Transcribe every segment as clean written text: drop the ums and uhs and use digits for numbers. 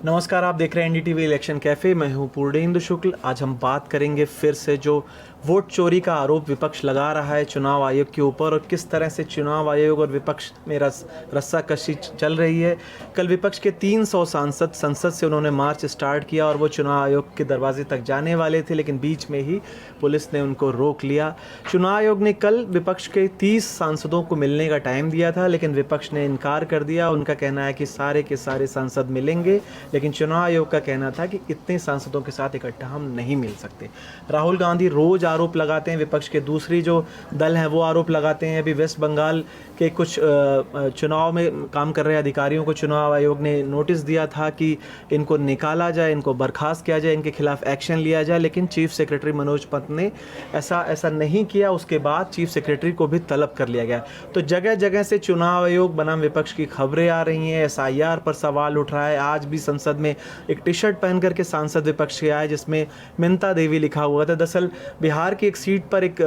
नमस्कार, आप देख रहे हैं एनडीटीवी इलेक्शन कैफे। मैं हूं पूर्णेंदु शुक्ल। आज हम बात करेंगे फिर से जो वोट चोरी का आरोप विपक्ष लगा रहा है चुनाव आयोग के ऊपर और किस तरह से चुनाव आयोग और विपक्ष में रस्साकशी चल रही है। कल विपक्ष के 300 सांसद संसद से उन्होंने मार्च स्टार्ट किया और वो चुनाव आयोग के दरवाजे तक जाने वाले थे, लेकिन बीच में ही पुलिस ने उनको रोक लिया। चुनाव आयोग ने कल विपक्ष के 30 सांसदों को मिलने का टाइम दिया था, लेकिन विपक्ष ने इनकार कर दिया। उनका कहना है कि सारे के सारे सांसद मिलेंगे, लेकिन चुनाव आयोग का कहना था कि इतने सांसदों के साथ इकट्ठा हम नहीं मिल सकते। राहुल गांधी रोज आरोप लगाते हैं, विपक्ष के दूसरी जो दल हैं वो आरोप लगाते हैं। अभी वेस्ट बंगाल के कुछ चुनाव में काम कर रहे अधिकारियों को चुनाव आयोग ने नोटिस दिया था कि इनको निकाला जाए, इनको बर्खास्त किया जाए, इनके खिलाफ एक्शन लिया जाए, लेकिन चीफ सेक्रेटरी मनोज पंत ने ऐसा नहीं किया। उसके बाद चीफ सेक्रेटरी को भी तलब कर लिया गया। तो जगह जगह से चुनाव आयोग बनाम विपक्ष की खबरें आ रही हैं। एसआईआर पर सवाल उठ रहा है। आज भी संसद में एक टी शर्ट पहन करके सांसद विपक्ष के आए जिसमें मिनता देवी लिखा हुआ था। दरअसल बिहार की एक सीट पर एक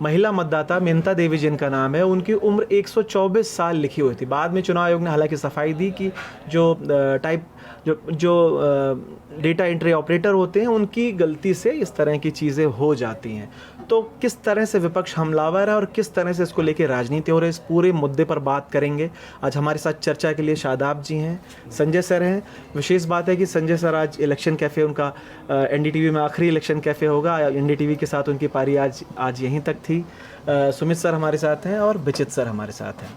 महिला मतदाता मिनता देवी जिनका नाम है, उनकी उम्र 124 साल लिखी हुई थी। बाद में चुनाव आयोग ने हालांकि सफाई दी कि जो डेटा एंट्री ऑपरेटर होते हैं उनकी गलती से इस तरह की चीज़ें हो जाती हैं। तो किस तरह से विपक्ष हमलावर है और किस तरह से इसको लेके राजनीति हो रही है, इस पूरे मुद्दे पर बात करेंगे। आज हमारे साथ चर्चा के लिए शादाब जी हैं, संजय सर हैं। विशेष बात है कि संजय सर आज इलेक्शन कैफ़े उनका एनडीटीवी में आखिरी इलेक्शन कैफ़े होगा। एनडीटीवी के साथ उनकी पारी आज यहीं तक थी। सुमित सर हमारे साथ हैं और विचित सर हमारे साथ हैं।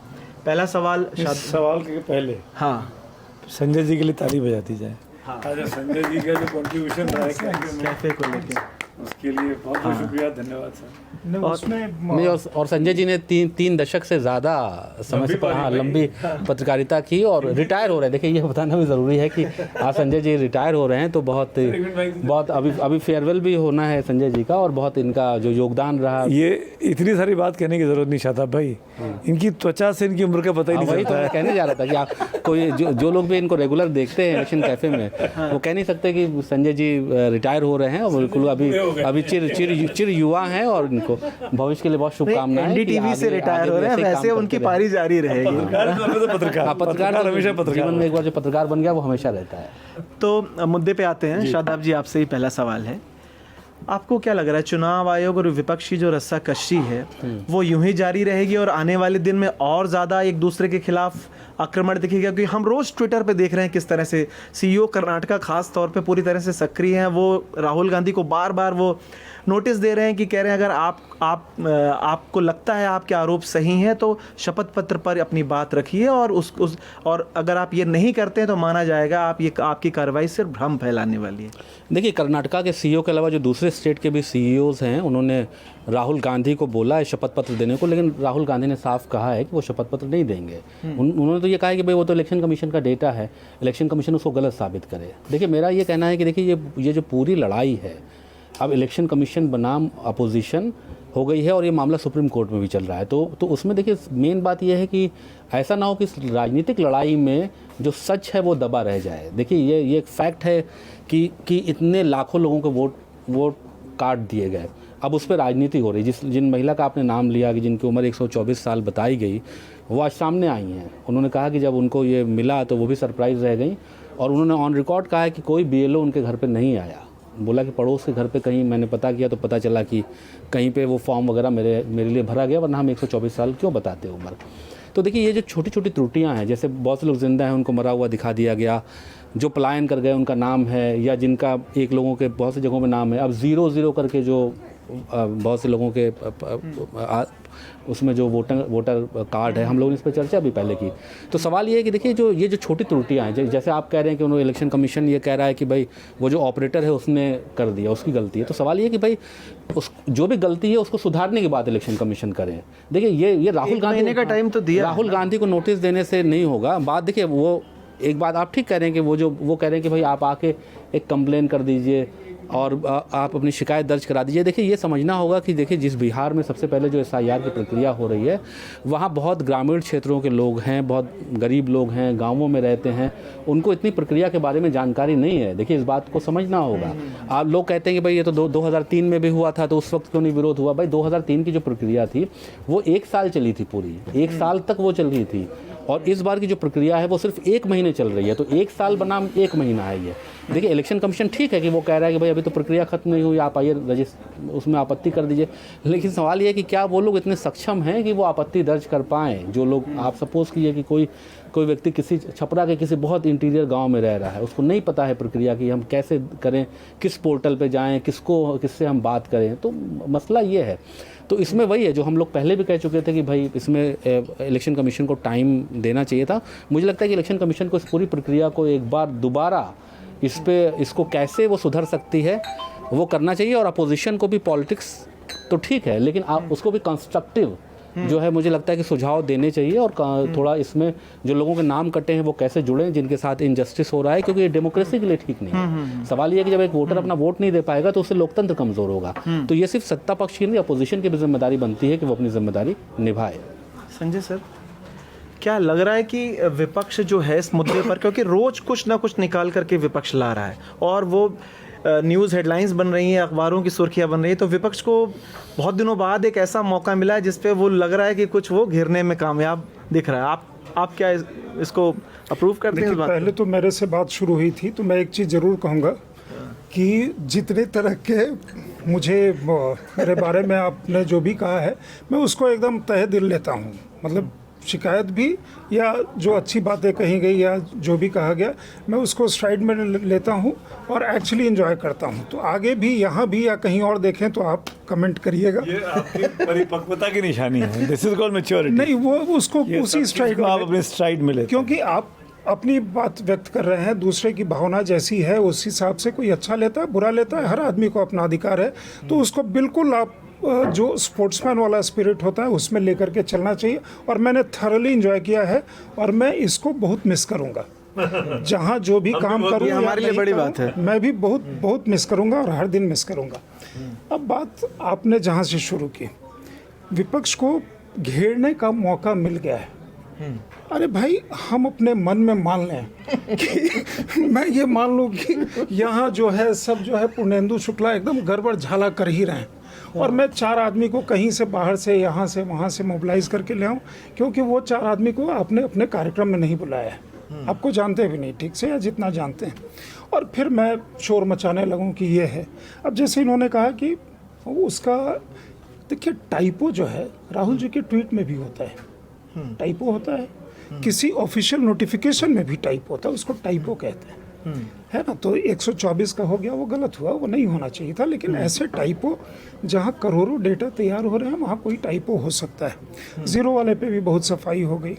पहला सवाल के पहले संजय जी के लिए ताली बजाती जाए। संजय जी का जो कॉन्ट्रीब्यूशन रहा है कैफे को लेकर, उसके लिए बहुत बहुत शुक्रिया, धन्यवाद सर। और संजय जी ने तीन दशक से ज़्यादा समय से लंबी पत्रकारिता की और रिटायर हो रहे हैं। देखिए, ये बताना भी ज़रूरी है कि आज संजय जी रिटायर हो रहे हैं, तो बहुत अभी फेयरवेल भी होना है संजय जी का, और बहुत इनका जो योगदान रहा। ये इतनी सारी बात कहने की ज़रूरत नहीं शादाब भाई, इनकी त्वचा से इनकी उम्र का पता ही नहीं वही चलता तो मैं कहने जा रहा था कि आप कोई जो लोग भी इनको रेगुलर देखते हैं इलेक्शन कैफे में, वो कह नहीं सकते कि संजय जी रिटायर हो रहे हैं और बिल्कुल अभी चिर युवा हैं और इनको भविष्य के लिए बहुत शुभकामनाएं। एनडीटीवी से रिटायर हो रहे हैं, वैसे उनकी पारी जारी रहेगी। पत्रकार हमेशा जीवन में एक बार जो पत्रकार बन गया वो हमेशा रहता है। तो मुद्दे पे आते हैं। शादाब जी, आपसे ही पहला सवाल है, आपको क्या लग रहा है चुनाव आयोग और विपक्ष की जो रस्साकशी है वो यूं ही जारी रहेगी और आने वाले दिन में और ज़्यादा एक दूसरे के खिलाफ आक्रमण दिखेगा? क्योंकि हम रोज़ ट्विटर पे देख रहे हैं किस तरह से सीईओ कर्नाटका खास तौर पे पूरी तरह से सक्रिय हैं। वो राहुल गांधी को बार बार वो नोटिस दे रहे हैं कि कह रहे हैं अगर आपको लगता है आपके आरोप सही हैं तो शपथ पत्र पर अपनी बात रखिए और अगर आप ये नहीं करते हैं तो माना जाएगा आपकी कार्रवाई सिर्फ भ्रम फैलाने वाली है। देखिए, कर्नाटका के सीईओ के अलावा जो दूसरे स्टेट के भी सीईओज हैं उन्होंने राहुल गांधी को बोला है शपथ पत्र देने को, लेकिन राहुल गांधी ने साफ कहा है कि वो शपथ पत्र नहीं देंगे। उन्होंने तो ये कहा है कि भाई वो तो इलेक्शन कमीशन का डेटा है, इलेक्शन कमीशन उसको गलत साबित करे। देखिए, मेरा ये कहना है कि देखिए ये जो पूरी लड़ाई है, अब इलेक्शन कमीशन बनाम अपोजिशन हो गई है और ये मामला सुप्रीम कोर्ट में भी चल रहा है। तो उसमें देखिए मेन बात ये है कि ऐसा ना हो कि राजनीतिक लड़ाई में जो सच है वो दबा रह जाए। देखिए, ये एक फैक्ट है कि इतने लाखों लोगों के वोट काट दिए गए। अब उस पर राजनीति हो रही। जिन महिला का आपने नाम लिया कि जिनकी उम्र 124 साल बताई गई, वो आज सामने आई हैं। उन्होंने कहा कि जब उनको ये मिला तो वो भी सरप्राइज़ रह गई, और उन्होंने ऑन रिकॉर्ड कहा है कि कोई बीएलओ उनके घर पे नहीं आया। बोला कि पड़ोस के घर पे कहीं मैंने पता किया तो पता चला कि कहीं पे वो फॉर्म वगैरह मेरे लिए भरा गया, वरना हम 124 साल क्यों बताते उम्र। तो देखिए, ये जो छोटी छोटी त्रुटियां हैं, जैसे बहुत से लोग जिंदा हैं उनको मरा हुआ दिखा दिया गया, जो पलायन कर गए उनका नाम है, या जिनका एक लोगों के बहुत से जगहों में नाम है, अब 0-0 करके जो बहुत से लोगों के उसमें जो वोटर कार्ड है, हम लोगों ने इस पर चर्चा भी पहले की। तो सवाल ये है कि देखिए ये जो छोटी त्रुटियां हैं, जैसे आप कह रहे हैं कि उन्होंने इलेक्शन कमीशन ये कह रहा है कि भाई वो जो ऑपरेटर है उसने कर दिया, उसकी गलती है। तो सवाल ये है कि भाई जो भी गलती है उसको सुधारने के बाद इलेक्शन कमीशन करें। देखिए, ये राहुल गांधी का टाइम तो दिया, राहुल गांधी को नोटिस देने से नहीं होगा। बात देखिए, वो एक बात आप ठीक कह रहे हैं कि वो कह रहे हैं कि भाई आप आके एक कंप्लेन कर दीजिए और आप अपनी शिकायत दर्ज करा दीजिए। देखिए, ये समझना होगा कि देखिए जिस बिहार में सबसे पहले जो एसआईआर की प्रक्रिया हो रही है, वहाँ बहुत ग्रामीण क्षेत्रों के लोग हैं, बहुत गरीब लोग हैं, गांवों में रहते हैं, उनको इतनी प्रक्रिया के बारे में जानकारी नहीं है। देखिए, इस बात को समझना होगा। आप लोग कहते हैं कि भाई ये तो 2003 में भी हुआ था, तो उस वक्त क्यों नहीं विरोध हुआ? भाई 2003 की जो प्रक्रिया थी वो 1 साल चली थी, पूरी 1 साल तक वो चल रही थी। और इस बार की जो प्रक्रिया है वो सिर्फ 1 महीने चल रही है, तो 1 साल बनाम 1 महीना है ये। देखिए इलेक्शन कमीशन ठीक है कि वो कह रहा है कि भाई अभी तो प्रक्रिया खत्म नहीं हुई, आप आइए उसमें आपत्ति कर दीजिए, लेकिन सवाल ये है कि क्या वो लोग इतने सक्षम हैं कि वो आपत्ति दर्ज कर पाएँ। जो लोग, आप सपोज़ कीजिए कि कोई व्यक्ति किसी छपरा के किसी बहुत इंटीरियर गांव में रह रहा है, उसको नहीं पता है प्रक्रिया की हम कैसे करें, किस पोर्टल पे जाएं, किससे हम बात करें, तो मसला ये है। तो इसमें वही है जो हम लोग पहले भी कह चुके थे कि भाई इसमें इलेक्शन कमीशन को टाइम देना चाहिए था। मुझे लगता है कि इलेक्शन कमीशन को इस पूरी प्रक्रिया को एक बार दोबारा इसको कैसे वो सुधर सकती है वो करना चाहिए। और अपोजिशन को भी, पॉलिटिक्स तो ठीक है लेकिन आप उसको भी कंस्ट्रक्टिव जो है मुझे लगता है कि सुझाव देने चाहिए, और थोड़ा इसमें जो लोगों के नाम कटे हैं वो कैसे जुड़ें जिनके साथ इनजस्टिस हो रहा है, क्योंकि ये डेमोक्रेसी के लिए ठीक नहीं है। सवाल ये है कि जब एक वोटर अपना वोट नहीं दे पाएगा तो उससे लोकतंत्र कमज़ोर होगा। तो ये सिर्फ सत्ता पक्ष की नहीं, अपोजिशन की भी जिम्मेदारी बनती है कि वो अपनी जिम्मेदारी निभाए। संजय सर, क्या लग रहा है कि विपक्ष जो है इस मुद्दे पर, क्योंकि रोज कुछ ना कुछ निकाल करके विपक्ष ला रहा है और वो न्यूज़ हेडलाइंस बन रही हैं, अखबारों की सुर्खियां बन रही हैं, तो विपक्ष को बहुत दिनों बाद एक ऐसा मौका मिला है जिस पे वो लग रहा है कि कुछ वो घेरने में कामयाब दिख रहा है। आप क्या इसको अप्रूव करते हैं? पहले तो मेरे से बात शुरू हुई थी तो मैं एक चीज़ ज़रूर कहूँगा कि जितने तरह के मेरे बारे में आपने जो भी कहा है मैं उसको एकदम तहे दिल लेता हूँ। मतलब शिकायत भी या जो अच्छी बातें कही गई या जो भी कहा गया मैं उसको स्ट्राइड में लेता हूँ और एक्चुअली एंजॉय करता हूँ। तो आगे भी यहाँ भी या कहीं और देखें तो आप कमेंट करिएगा। ये आपकी परिपक्वता की निशानी है। This is called maturity. नहीं, वो उसको उसी स्ट्राइड में आप अपने स्ट्राइड में लेते, क्योंकि आप अपनी बात व्यक्त कर रहे हैं, दूसरे की भावना जैसी है उस हिसाब से कोई अच्छा लेता है, बुरा लेता है, हर आदमी को अपना अधिकार है। तो उसको बिल्कुल आप जो स्पोर्ट्समैन वाला स्पिरिट होता है उसमें लेकर के चलना चाहिए। और मैंने थॉरली एंजॉय किया है और मैं इसको बहुत मिस करूंगा। जहां जो भी काम करूं, हमारे लिए बड़ी बात है, मैं भी बहुत मिस करूंगा और हर दिन मिस करूंगा। अब बात आपने जहां से शुरू की, विपक्ष को घेरने का मौका मिल गया है। अरे भाई, हम अपने मन में मान लें कि मैं ये मान लूँ कि यहाँ जो है सब जो है पूर्णेंदु शुक्ला एकदम गड़बड़ झाला कर ही रहे हैं और मैं 4 आदमी को कहीं से बाहर से, यहाँ से, वहाँ से मोबिलाइज करके ले आऊँ, क्योंकि वो 4 आदमी को आपने अपने कार्यक्रम में नहीं बुलाया है, आपको जानते भी नहीं ठीक से या जितना जानते हैं, और फिर मैं शोर मचाने लगूँ कि ये है। अब जैसे इन्होंने कहा कि उसका, देखिए टाइपो जो है राहुल जी के ट्वीट में भी होता है, टाइपो होता है, किसी ऑफिशियल नोटिफिकेशन में भी टाइप होता है, उसको टाइपो कहते हैं, है ना। तो 124 का हो गया, वो गलत हुआ, वो नहीं होना चाहिए था। लेकिन ऐसे टाइपो जहाँ करोड़ों डेटा तैयार हो रहे हैं वहाँ कोई टाइपो हो सकता है। जीरो वाले पे भी बहुत सफाई हो गई।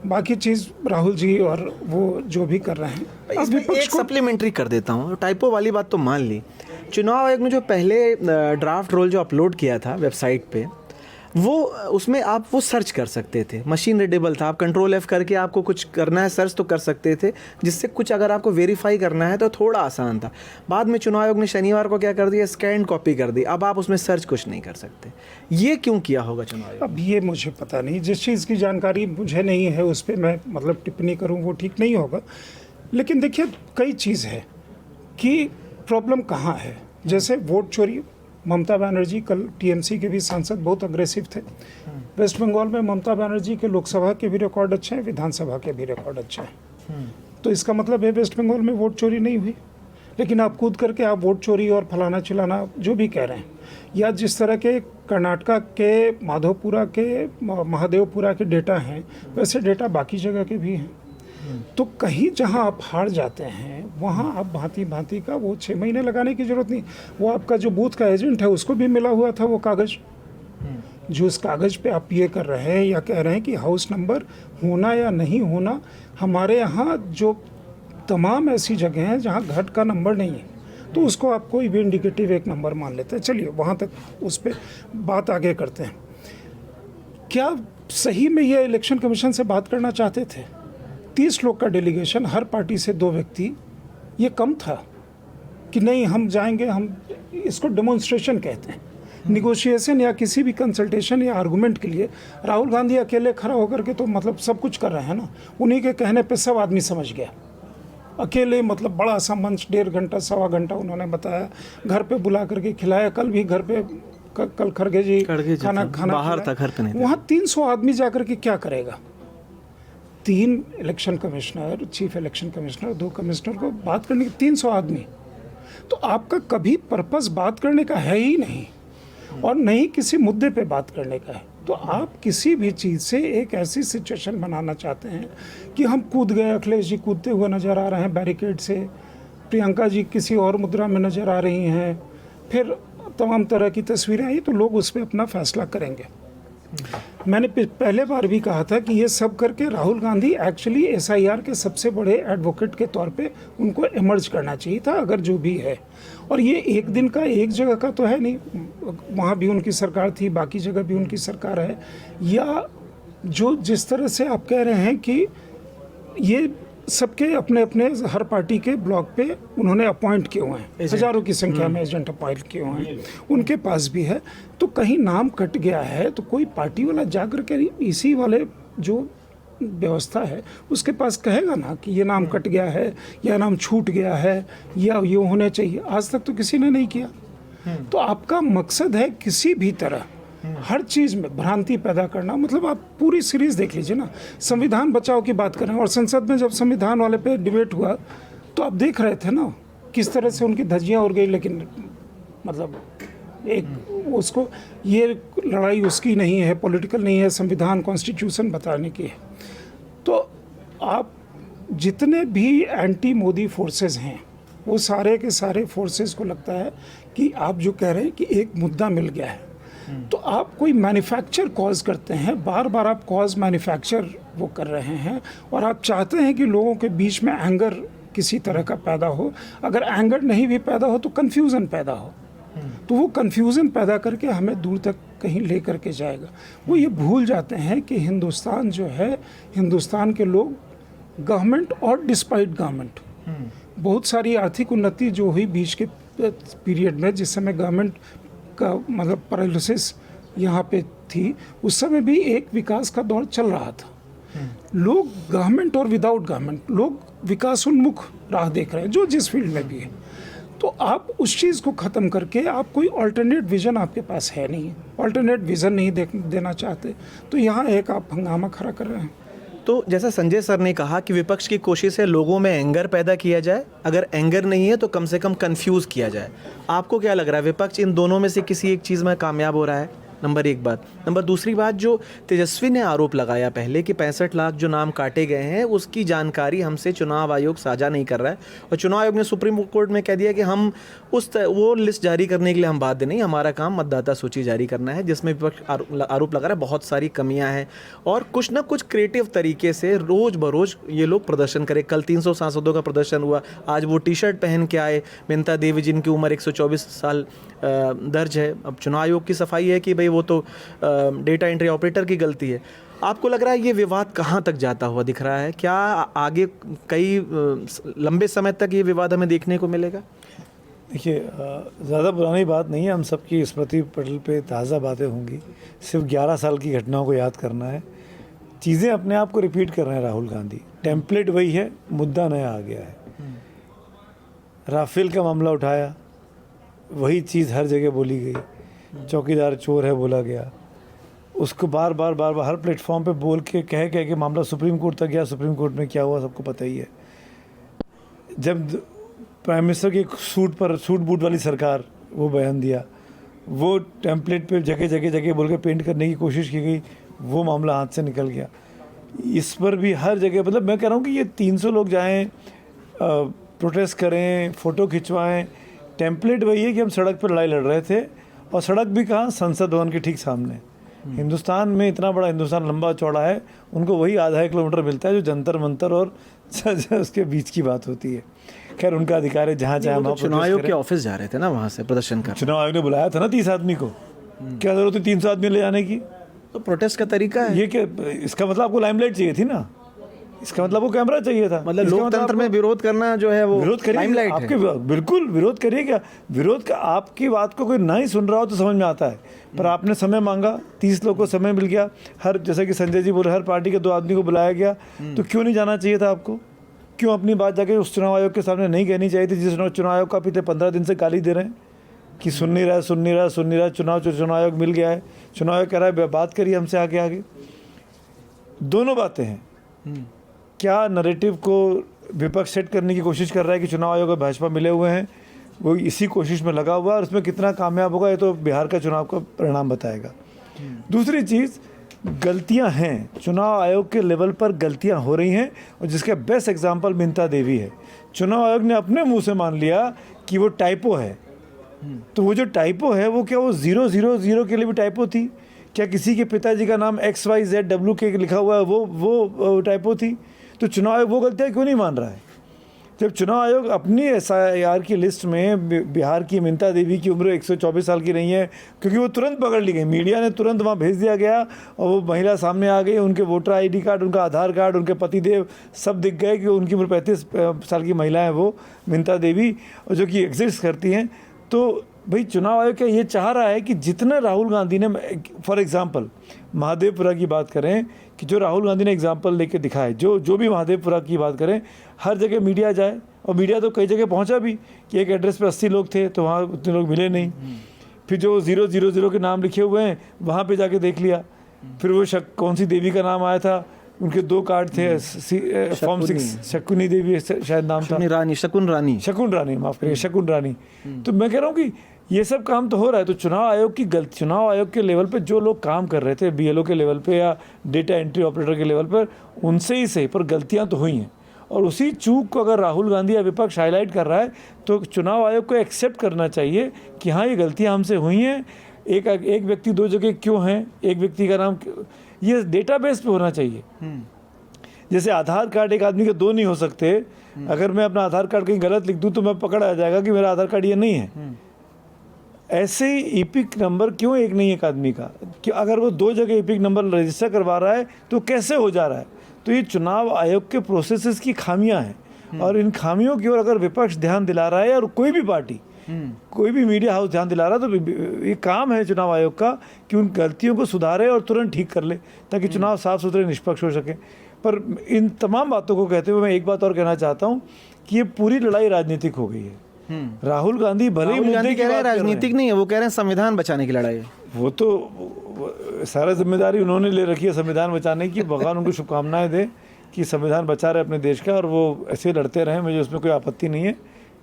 बाकी चीज़ राहुल जी और वो जो भी कर रहे हैं, इसमें एक सप्लीमेंट्री कर देता हूँ। टाइपो वाली बात तो मान ली, चुनाव आयोग ने जो पहले ड्राफ्ट रोल जो अपलोड किया था वेबसाइट पे, वो उसमें आप वो सर्च कर सकते थे, मशीन रीडेबल था, आप कंट्रोल F करके आपको कुछ करना है सर्च तो कर सकते थे, जिससे कुछ अगर आपको वेरीफाई करना है तो थोड़ा आसान था। बाद में चुनाव आयोग ने शनिवार को क्या कर दिया, स्कैन कॉपी कर दी, अब आप उसमें सर्च कुछ नहीं कर सकते। ये क्यों किया होगा चुनाव आयोग? अब ये मुझे पता नहीं, जिस चीज़ की जानकारी मुझे नहीं है उस पर मैं मतलब टिप्पणी करूँ वो ठीक नहीं होगा। लेकिन देखिए कई चीज़ है कि प्रॉब्लम कहाँ है। जैसे वोट चोरी, ममता बनर्जी, कल टीएमसी के भी सांसद बहुत अग्रेसिव थे। वेस्ट बंगाल में ममता बनर्जी के लोकसभा के भी रिकॉर्ड अच्छे हैं, विधानसभा के भी रिकॉर्ड अच्छे हैं। तो इसका मतलब है वेस्ट बंगाल में वोट चोरी नहीं हुई। लेकिन आप कूद करके आप वोट चोरी और फलाना चिलाना जो भी कह रहे हैं, या जिस तरह के कर्नाटका के माधोपुरा के, महादेवपुरा के डेटा हैं, वैसे डेटा बाकी जगह के भी हैं। तो कहीं जहां आप हार जाते हैं वहां आप भांति भांति का वो 6 महीने लगाने की जरूरत नहीं। वो आपका जो बूथ का एजेंट है उसको भी मिला हुआ था वो कागज़, जो उस कागज़ पे आप ये कर रहे हैं या कह रहे हैं कि हाउस नंबर होना या नहीं होना। हमारे यहाँ जो तमाम ऐसी जगह हैं जहाँ घर का नंबर नहीं है तो उसको आप कोई भी इंडिकेटिव एक नंबर मान लेते हैं। चलिए वहाँ तक उस पर बात आगे करते हैं। क्या सही में ये इलेक्शन कमीशन से बात करना चाहते थे? 30 लोग का डेलीगेशन, हर पार्टी से 2 व्यक्ति, ये कम था कि नहीं हम जाएंगे? हम इसको डेमोन्स्ट्रेशन कहते हैं। निगोशिएशन या किसी भी कंसल्टेशन या आर्गुमेंट के लिए राहुल गांधी अकेले खड़ा होकर के तो मतलब सब कुछ कर रहे हैं ना। उन्हीं के कहने पे सब आदमी समझ गया। अकेले मतलब बड़ा सा मंच, 1.5 घंटा, 1.25 घंटा उन्होंने बताया, घर पे बुला करके खिलाया। कल भी घर पे, कल खड़गे जी खाना बाहर था, घर पे नहीं था। वहाँ 300 आदमी जाकर के क्या करेगा? 3 election commissioner, chief election commissioner, 2 commissioner को बात करने के 300 आदमी, तो आपका कभी पर्पस बात करने का है ही नहीं और नहीं किसी मुद्दे पे बात करने का है। तो आप किसी भी चीज़ से एक ऐसी सिचुएशन बनाना चाहते हैं कि हम कूद गए, अखिलेश जी कूदते हुए नज़र आ रहे हैं बैरिकेड से, प्रियंका जी किसी और मुद्रा में नज़र आ रही हैं, फिर तमाम तरह की तस्वीरें आई, तो लोग उस पर अपना फैसला करेंगे। मैंने पहले बार भी कहा था कि ये सब करके राहुल गांधी एक्चुअली एसआईआर के सबसे बड़े एडवोकेट के तौर पे उनको इमर्ज करना चाहिए था, अगर जो भी है। और ये एक दिन का एक जगह का तो है नहीं, वहाँ भी उनकी सरकार थी, बाकी जगह भी उनकी सरकार है, या जो जिस तरह से आप कह रहे हैं कि ये सबके अपने अपने हर पार्टी के ब्लॉक पे उन्होंने अपॉइंट किए हुए हैं, हजारों की संख्या में एजेंट अपॉइंट किए हुए हैं, उनके पास भी है। तो कहीं नाम कट गया है तो कोई पार्टी वाला जाकर के इसी वाले जो व्यवस्था है उसके पास कहेगा ना कि ये नाम कट गया है या नाम छूट गया है या ये होने चाहिए। आज तक तो किसी ने नहीं किया। तो आपका मकसद है किसी भी तरह हर चीज़ में भ्रांति पैदा करना। मतलब आप पूरी सीरीज देख लीजिए ना, संविधान बचाओ की बात करें, और संसद में जब संविधान वाले पे डिबेट हुआ तो आप देख रहे थे ना किस तरह से उनकी धज्जियां उड़ गई। लेकिन मतलब एक उसको, ये लड़ाई उसकी नहीं है, पॉलिटिकल नहीं है, संविधान कॉन्स्टिट्यूशन बताने की है। तो आप जितने भी एंटी मोदी फोर्सेस हैं वो सारे के सारे फोर्सेस को लगता है कि आप जो कह रहे हैं कि एक मुद्दा मिल गया है, तो आप कोई मैन्युफैक्चर कॉज करते हैं, बार बार आप कॉज मैन्युफैक्चर वो कर रहे हैं, और आप चाहते हैं कि लोगों के बीच में एंगर किसी तरह का पैदा हो। अगर एंगर नहीं भी पैदा हो तो कन्फ्यूज़न पैदा हो, तो वो कन्फ्यूज़न पैदा करके हमें दूर तक कहीं ले करके जाएगा। वो ये भूल जाते हैं कि हिंदुस्तान जो है, हिंदुस्तान के लोग गवर्नमेंट और डिस्पाइट गवर्नमेंट, बहुत सारी आर्थिक उन्नति जो हुई बीच के पीरियड में, जिस समय गवर्नमेंट का मतलब पैरालिसिस यहाँ पे थी, उस समय भी एक विकास का दौर चल रहा था। लोग गवर्नमेंट और विदाउट गवर्नमेंट लोग विकास उन्मुख राह देख रहे हैं, जो जिस फील्ड में भी है। तो आप उस चीज़ को ख़त्म करके आप कोई अल्टरनेट विज़न आपके पास है नहीं, अल्टरनेट विज़न नहीं देना चाहते, तो यहाँ एक आप हंगामा खड़ा कर रहे हैं। तो जैसा संजय सर ने कहा कि विपक्ष की कोशिश है लोगों में एंगर पैदा किया जाए, अगर एंगर नहीं है तो कम से कम कंफ्यूज किया जाए। आपको क्या लग रहा है, विपक्ष इन दोनों में से किसी एक चीज़ में कामयाब हो रहा है? नंबर एक बात। नंबर दूसरी बात, जो तेजस्वी ने आरोप लगाया पहले कि 65 लाख जो नाम काटे गए हैं उसकी जानकारी हमसे चुनाव आयोग साझा नहीं कर रहा है, और चुनाव आयोग ने सुप्रीम कोर्ट में कह दिया कि हम वो लिस्ट जारी करने के लिए हम बाध्य नहीं, हमारा काम मतदाता सूची जारी करना है, जिसमें विपक्ष आरोप लगा रहा है बहुत सारी कमियां हैं और कुछ ना कुछ क्रिएटिव तरीके से रोज़ बरोज़ ये लोग प्रदर्शन करें। कल 300 सांसदों का प्रदर्शन हुआ, आज वो टी शर्ट पहन के आए, मेनका देवी जिनकी उम्र 124 साल दर्ज है। अब चुनाव आयोग की सफाई है कि भाई वो तो डेटा एंट्री ऑपरेटर की गलती है। आपको लग रहा है ये विवाद कहाँ तक जाता हुआ दिख रहा है? क्या आगे कई लंबे समय तक ये विवाद हमें देखने को मिलेगा? देखिए, ज़्यादा पुरानी बात नहीं है, हम सबकी स्मृति पटल पे ताज़ा बातें होंगी। सिर्फ 11 साल की घटनाओं को याद करना है। चीज़ें अपने आप को रिपीट कर रहे हैं राहुल गांधी, टेम्पलेट वही है, मुद्दा नया आ गया है। राफेल का मामला उठाया, वही चीज़ हर जगह बोली गई, चौकीदार चोर है बोला गया, उसको बार बार हर प्लेटफॉर्म पे बोल के कह के मामला सुप्रीम कोर्ट तक गया। सुप्रीम कोर्ट में क्या हुआ सबको पता ही है। जब प्राइम मिनिस्टर की सूट बूट वाली सरकार वो बयान दिया, वो टेम्पलेट पे जगह बोल के पेंट करने की कोशिश की गई, वो मामला हाथ से निकल गया। इस पर भी हर जगह, मतलब मैं कह रहा हूँ कि ये 300 लोग जाएँ, प्रोटेस्ट करें, फ़ोटो खिंचवाएँ, टेम्पलेट वही है कि हम सड़क पर लड़ाई लड़ रहे थे, और सड़क भी कहाँ, संसद भवन के ठीक सामने। हिंदुस्तान में इतना बड़ा हिंदुस्तान लंबा चौड़ा है, उनको वही आधा किलोमीटर मिलता है जो जंतर मंतर और उसके बीच की बात होती है। खैर, उनका अधिकार है जहाँ चाहे वहाँ। चुनाव आयोग के ऑफिस जा रहे थे ना वहाँ से प्रदर्शन कर। चुनाव आयोग ने बुलाया था ना 30 आदमी को, क्या जरूरत है 300 आदमी ले जाने की? तो प्रोटेस्ट का तरीका है ये। क्या इसका मतलब आपको लाइमलाइट चाहिए थी ना, इसका मतलब वो कैमरा चाहिए था। मतलब लोकतंत्र में विरोध करना जो है वो विरोध करिए, आपके बिल्कुल विरोध करिए। क्या विरोध का, आपकी बात को कोई नहीं सुन रहा हो तो समझ में आता है, पर आपने समय मांगा, 30 लोगों को समय मिल गया, हर, जैसे कि संजय जी बोले, हर पार्टी के 2 आदमी को बुलाया गया, तो क्यों नहीं जाना चाहिए था आपको? क्यों अपनी बात जाके उस चुनाव आयोग के सामने नहीं कहनी चाहिए थी, जिस चुनाव आयोग का पिछले 15 दिन से गाली दे रहे हैं कि सुन नहीं रहा। चुनाव आयोग मिल गया है, चुनाव आयोग कह रहा है बात करिए हमसे आगे। दोनों बातें हैं। क्या नैरेटिव को विपक्ष सेट करने की कोशिश कर रहा है कि चुनाव आयोग और भाजपा मिले हुए हैं, वो इसी कोशिश में लगा हुआ है और उसमें कितना कामयाब होगा ये तो बिहार का चुनाव का परिणाम बताएगा। दूसरी चीज़, गलतियां हैं, चुनाव आयोग के लेवल पर गलतियां हो रही हैं और जिसका बेस्ट एग्जांपल मिंता देवी है। चुनाव आयोग ने अपने मुंह से मान लिया कि वो टाइपो है, तो वो जो टाइपो है वो क्या वो 000 के लिए भी टाइपो थी? क्या किसी के पिताजी का नाम XYZW लिखा हुआ है वो टाइपो थी? तो चुनाव आयोग वो गलतियाँ क्यों नहीं मान रहा है? जब चुनाव आयोग अपनी SIR की लिस्ट में बिहार की मिंता देवी की उम्र 124 साल की नहीं है, क्योंकि वो तुरंत पकड़ ली गई, मीडिया ने तुरंत वहाँ भेज दिया गया और वो महिला सामने आ गई, उनके वोटर ID कार्ड, उनका आधार कार्ड, उनके पतिदेव सब दिख गए कि उनकी उम्र 35 साल की महिला है वो मिंता देवी, और जो कि एग्जिस्ट करती हैं। तो भाई चुनाव आयोग क्या ये चाह रहा है कि जितना राहुल गांधी ने, फॉर एग्जांपल महादेवपुरा की बात करें कि जो राहुल गांधी ने एग्जांपल लेके दिखाए, जो भी महादेवपुरा की बात करें, हर जगह मीडिया जाए और मीडिया तो कई जगह पहुंचा भी कि एक एड्रेस पे 80 लोग थे तो वहाँ उतने लोग मिले नहीं। फिर जो 000 के नाम लिखे हुए हैं वहाँ पे जाके देख लिया। फिर वो कौन सी देवी का नाम आया था, उनके 2 कार्ड थे, फॉर्म 6 शकुनी देवी शायद नाम था, शकुन रानी माफ़ करिए, शकुन रानी। तो मैं कह रहा हूँ कि ये सब काम तो हो रहा है। तो चुनाव आयोग के लेवल पे जो लोग काम कर रहे थे BLO के लेवल पे या डेटा एंट्री ऑपरेटर के लेवल पर, उनसे ही सही, पर गलतियां तो हुई हैं। और उसी चूक को अगर राहुल गांधी या विपक्ष हाईलाइट कर रहा है तो चुनाव आयोग को एक्सेप्ट करना चाहिए कि हाँ ये गलतियाँ हमसे हुई हैं। एक व्यक्ति 2 जगह क्यों हैं, एक व्यक्ति का नाम, ये डेटाबेस पे होना चाहिए। जैसे आधार कार्ड एक आदमी के 2 नहीं हो सकते, अगर मैं अपना आधार कार्ड कहीं गलत लिख दूं तो मैं पकड़ आ जाएगा कि मेरा आधार कार्ड ये नहीं है। ऐसे ही ईपिक नंबर क्यों एक नहीं एक आदमी का, कि अगर वो 2 जगह ईपिक नंबर रजिस्टर करवा रहा है तो कैसे हो जा रहा है? तो ये चुनाव आयोग के प्रोसेसेस की खामियां हैं और इन खामियों की ओर अगर विपक्ष ध्यान दिला रहा है और कोई भी पार्टी, कोई भी मीडिया हाउस ध्यान दिला रहा है, तो ये काम है चुनाव आयोग का कि उन गलतियों को सुधारे और तुरंत ठीक कर ले ताकि चुनाव साफ सुथरे निष्पक्ष हो सके। पर इन तमाम बातों को कहते हुए मैं एक बात और कहना चाहता हूँ कि ये पूरी लड़ाई राजनीतिक हो गई है। राहुल गांधी भले ही मुद्दे की बात कर रहे हैं, राजनीतिक नहीं है, वो कह रहे हैं संविधान बचाने की लड़ाई है। वो तो सारा जिम्मेदारी उन्होंने ले रखी है संविधान बचाने की। भगवान उनको शुभकामनाएं दे कि संविधान बचा रहे अपने देश का और वो ऐसे लड़ते रहें, मुझे उसमें कोई आपत्ति नहीं है,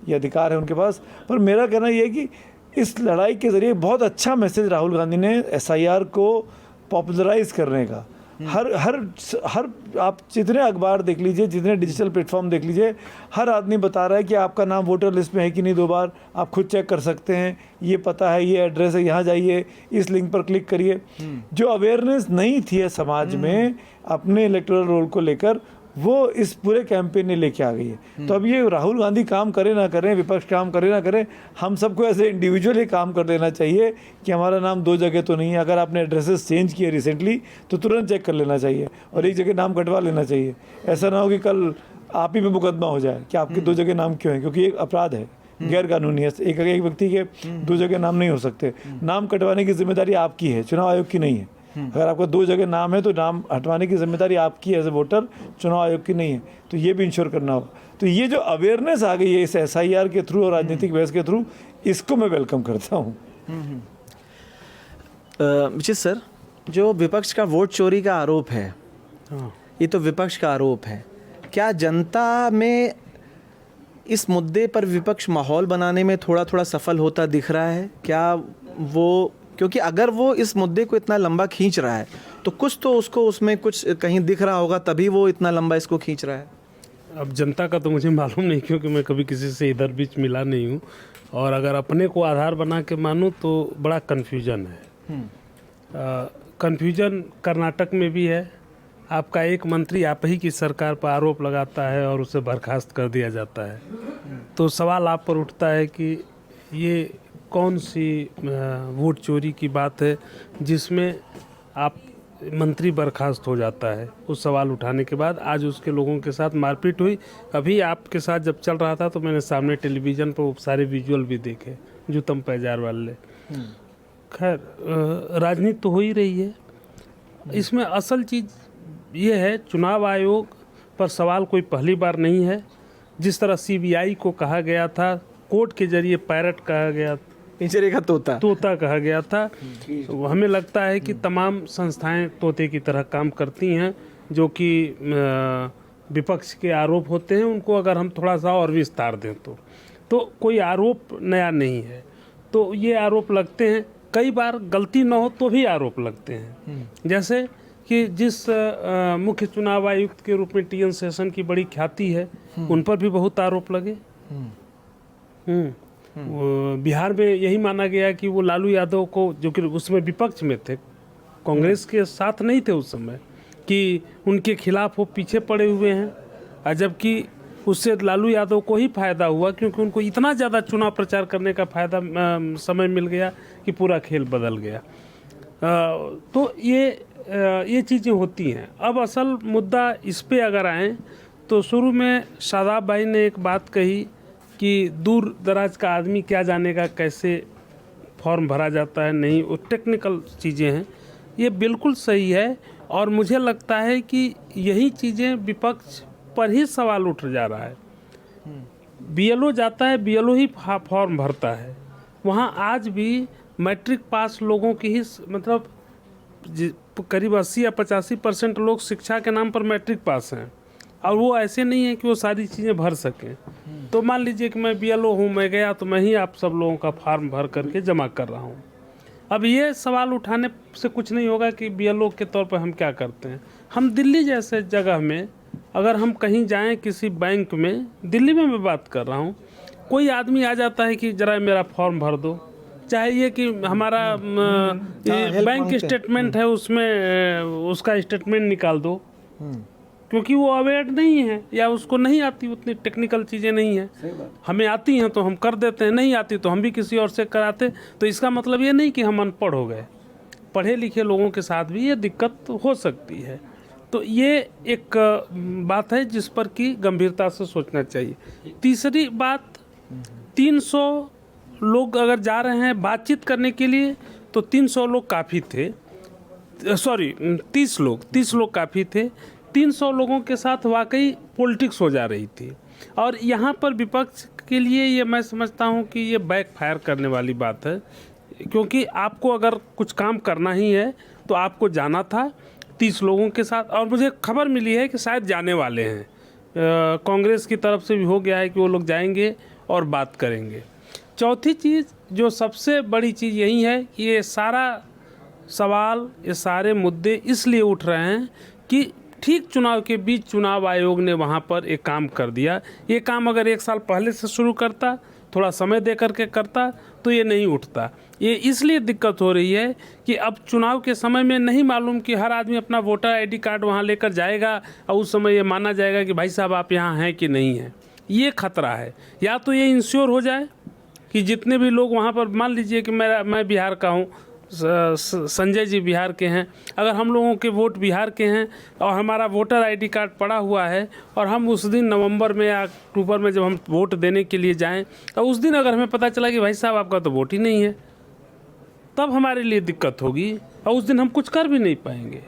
ये अधिकार है उनके पास। पर मेरा कहना ये है कि इस लड़ाई के ज़रिए बहुत अच्छा मैसेज राहुल गांधी ने SIR को पॉपुलराइज करने का, हर आप जितने अखबार देख लीजिए, जितने डिजिटल प्लेटफॉर्म देख लीजिए, हर आदमी बता रहा है कि आपका नाम वोटर लिस्ट में है कि नहीं 2 बार, आप खुद चेक कर सकते हैं, ये पता है, ये एड्रेस है, यहाँ जाइए, इस लिंक पर क्लिक करिए। जो अवेयरनेस नहीं थी समाज में अपने इलेक्टोरल रोल को लेकर, वो इस पूरे कैंपेन ने लेके आ गई है। तो अब ये राहुल गांधी काम करे ना करें, विपक्ष काम करे ना करें, हम सबको ऐसे इंडिविजुअली काम कर देना चाहिए कि हमारा नाम 2 जगह तो नहीं है। अगर आपने एड्रेसेस चेंज किए रिसेंटली तो तुरंत चेक कर लेना चाहिए और एक जगह नाम कटवा लेना चाहिए। ऐसा ना हो कि कल आप ही पे मुकदमा हो जाए कि आपके 2 जगह नाम क्यों है, क्योंकि एक अपराध है, गैर कानूनी है। एक व्यक्ति के 2 जगह नाम नहीं हो सकते। नाम कटवाने की जिम्मेदारी आपकी है, चुनाव आयोग की नहीं है। अगर आपका 2 जगह नाम है तो नाम हटवाने की जिम्मेदारी आपकी है एज ए वोटर, चुनाव आयोग की नहीं है। तो ये भी इंश्योर करना होगा। तो ये जो अवेयरनेस आ गई है इस SIR के थ्रू और राजनीतिक बहस के थ्रू, इसको मैं वेलकम करता हूँ। विचित सर, जो विपक्ष का वोट चोरी का आरोप है, ये तो विपक्ष का आरोप है, क्या जनता में इस मुद्दे पर विपक्ष माहौल बनाने में थोड़ा थोड़ा सफल होता दिख रहा है? क्या वो, क्योंकि अगर वो इस मुद्दे को इतना लंबा खींच रहा है तो कुछ तो उसको उसमें कुछ कहीं दिख रहा होगा, तभी वो इतना लंबा इसको खींच रहा है। अब जनता का तो मुझे मालूम नहीं, क्योंकि मैं कभी किसी से इधर बीच मिला नहीं हूँ, और अगर अपने को आधार बना के मानूँ तो बड़ा कन्फ्यूजन है। कन्फ्यूजन कर्नाटक में भी है। आपका एक मंत्री आप ही की सरकार पर आरोप लगाता है और उसे बर्खास्त कर दिया जाता है। तो सवाल आप पर उठता है कि ये कौन सी वोट चोरी की बात है जिसमें आप मंत्री बर्खास्त हो जाता है। उस सवाल उठाने के बाद आज उसके लोगों के साथ मारपीट हुई। अभी आपके साथ जब चल रहा था तो मैंने सामने टेलीविज़न पर वो सारे विजुअल भी देखे, जूतम पैजार वाले। खैर, राजनीति तो हो ही रही है। इसमें असल चीज़ ये है, चुनाव आयोग पर सवाल कोई पहली बार नहीं है। जिस तरह CBI को कहा गया था, कोर्ट के जरिए पैरट कहा गया, पिंजरे का तोता कहा गया था, हमें लगता है कि तमाम संस्थाएं तोते की तरह काम करती हैं, जो कि विपक्ष के आरोप होते हैं उनको अगर हम थोड़ा सा और विस्तार दें तो कोई आरोप नया नहीं है। तो ये आरोप लगते हैं, कई बार गलती न हो तो भी आरोप लगते हैं। जैसे कि जिस मुख्य चुनाव आयुक्त के रूप में टी एन शेषन की बड़ी ख्याति है, उन पर भी बहुत आरोप लगे। वो बिहार में यही माना गया कि वो लालू यादव को, जो कि उसमें विपक्ष में थे, कांग्रेस के साथ नहीं थे उस समय, कि उनके खिलाफ वो पीछे पड़े हुए हैं, और जबकि उससे लालू यादव को ही फायदा हुआ क्योंकि उनको इतना ज़्यादा चुनाव प्रचार करने का फायदा समय मिल गया कि पूरा खेल बदल गया। तो ये चीज़ें होती हैं। अब असल मुद्दा इस पे अगर आएँ तो शुरू में शादाब भाई ने एक बात कही कि दूर दराज का आदमी क्या जानेगा कैसे फॉर्म भरा जाता है, नहीं, वो टेक्निकल चीज़ें हैं। ये बिल्कुल सही है और मुझे लगता है कि यही चीज़ें विपक्ष पर ही सवाल उठ जा रहा है। बीएलओ जाता है, बीएलओ ही फॉर्म भरता है, वहाँ आज भी मैट्रिक पास लोगों की ही, मतलब करीब 80 या 85% लोग शिक्षा के नाम पर मैट्रिक पास हैं, और वो ऐसे नहीं है कि वो सारी चीज़ें भर सकें। तो मान लीजिए कि मैं बीएलओ हूँ, मैं गया तो मैं ही आप सब लोगों का फार्म भर करके जमा कर रहा हूँ। अब ये सवाल उठाने से कुछ नहीं होगा कि बीएलओ के तौर पर हम क्या करते हैं। हम दिल्ली जैसे जगह में अगर हम कहीं जाएं किसी बैंक में, दिल्ली में मैं बात कर रहा हूँ, कोई आदमी आ जाता है कि ज़रा मेरा फॉर्म भर दो, चाहे ये कि हमारा बैंक स्टेटमेंट है उसमें उसका स्टेटमेंट निकाल दो, क्योंकि वो अवेयर नहीं है या उसको नहीं आती, उतनी टेक्निकल चीज़ें नहीं है। हमें आती हैं तो हम कर देते हैं, नहीं आती तो हम भी किसी और से कराते। तो इसका मतलब ये नहीं कि हम अनपढ़ हो गए, पढ़े लिखे लोगों के साथ भी ये दिक्कत हो सकती है। तो ये एक बात है जिस पर कि गंभीरता से सोचना चाहिए। तीसरी बात, 300 लोग अगर जा रहे हैं बातचीत करने के लिए तो 300 लोग काफ़ी थे, सॉरी 30 लोग काफ़ी थे। 300 लोगों के साथ वाकई पॉलिटिक्स हो जा रही थी, और यहाँ पर विपक्ष के लिए ये मैं समझता हूँ कि ये बैकफायर करने वाली बात है, क्योंकि आपको अगर कुछ काम करना ही है तो आपको जाना था 30 लोगों के साथ, और मुझे खबर मिली है कि शायद जाने वाले हैं, कांग्रेस की तरफ से भी हो गया है कि वो लोग जाएंगे और बात करेंगे। चौथी चीज़, जो सबसे बड़ी चीज़ यही है कि ये सारा सवाल, ये सारे मुद्दे इसलिए उठ रहे हैं कि ठीक चुनाव के बीच चुनाव आयोग ने वहाँ पर एक काम कर दिया। ये काम अगर 1 साल पहले से शुरू करता, थोड़ा समय दे करके करता, तो ये नहीं उठता। ये इसलिए दिक्कत हो रही है कि अब चुनाव के समय में नहीं मालूम कि हर आदमी अपना वोटर आईडी कार्ड वहाँ लेकर जाएगा और उस समय ये माना जाएगा कि भाई साहब आप यहाँ हैं कि नहीं हैं। ये खतरा है। या तो ये इंश्योर हो जाए कि जितने भी लोग वहाँ पर, मान लीजिए कि मैं बिहार का हूँ, संजय जी बिहार के हैं, अगर हम लोगों के वोट बिहार के हैं और हमारा वोटर आईडी कार्ड पड़ा हुआ है, और हम उस दिन नवंबर में या अक्टूबर में जब हम वोट देने के लिए जाएं, और उस दिन अगर हमें पता चला कि भाई साहब आपका तो वोट ही नहीं है, तब हमारे लिए दिक्कत होगी, और उस दिन हम कुछ कर भी नहीं पाएंगे,